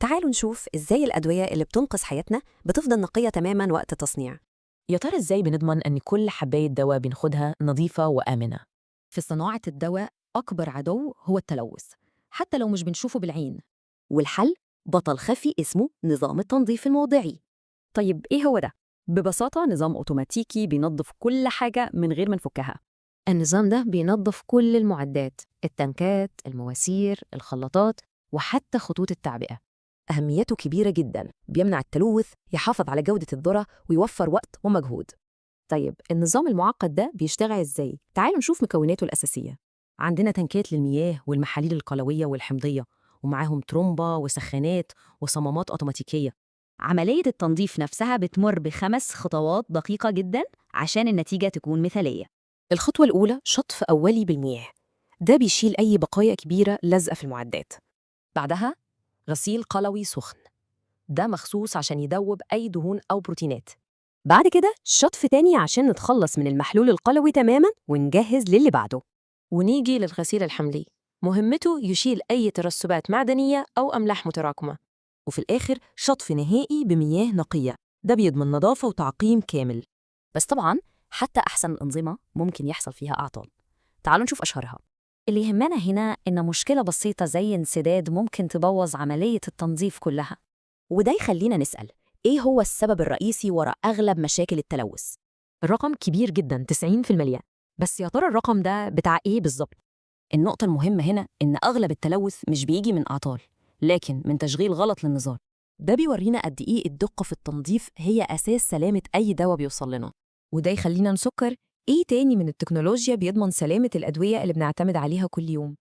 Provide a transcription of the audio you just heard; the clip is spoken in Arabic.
تعالوا نشوف إزاي الأدوية اللي بتنقذ حياتنا بتفضل نقية تماماً وقت التصنيع. يا ترى إزاي بنضمن أن كل حباية دواء بناخدها نظيفة وآمنة؟ في صناعة الدواء أكبر عدو هو التلوث، حتى لو مش بنشوفه بالعين. والحل بطل خفي اسمه نظام التنظيف الموضعي. طيب إيه هو ده؟ ببساطة نظام أوتوماتيكي بينظف كل حاجة من غير ما نفكها. النظام ده بينظف كل المعدات، التنكات، المواسير، الخلاطات، وحتى خطوط التعبئة. أهميته كبيرة جداً، بيمنع التلوث، يحافظ على جودة الذرة ويوفر وقت ومجهود. طيب النظام المعقد ده بيشتغل إزاي؟ تعالوا نشوف مكوناته الأساسية. عندنا تنكات للمياه والمحاليل القلوية والحمضية، ومعاهم ترومبة وسخانات وصمامات أوتوماتيكية. عملية التنظيف نفسها بتمر ب5 خطوات دقيقة جدا عشان النتيجة تكون مثالية. الخطوة الأولى شطف أولي بالمياه، ده بيشيل أي بقايا كبيرة لازقة في المعدات. بعدها غسيل قلوي سخن، ده مخصوص عشان يدوب أي دهون أو بروتينات. بعد كده شطف تاني عشان نتخلص من المحلول القلوي تماماً ونجهز للي بعده. ونيجي للغسيل الحملي، مهمته يشيل أي ترسبات معدنية أو أملاح متراكمة. وفي الآخر شطف نهائي بمياه نقية، ده بيضمن نظافة وتعقيم كامل. بس طبعاً حتى أحسن الأنظمة ممكن يحصل فيها أعطال. تعالوا نشوف أشهرها. اللي يهمنا هنا إن مشكلة بسيطة زي انسداد ممكن تبوظ عملية التنظيف كلها. وده يخلينا نسأل، إيه هو السبب الرئيسي وراء أغلب مشاكل التلوث؟ الرقم كبير جداً، 90%. بس يا ترى الرقم ده بتاع إيه بالظبط؟ النقطة المهمة هنا إن أغلب التلوث مش بيجي من أعطال، لكن من تشغيل غلط للنظام. ده بيورينا قد إيه الدقة في التنظيف هي أساس سلامة أي دواء بيوصل لنا. وده يخلينا نسكر إيه تاني من التكنولوجيا بيضمن سلامة الأدوية اللي بنعتمد عليها كل يوم.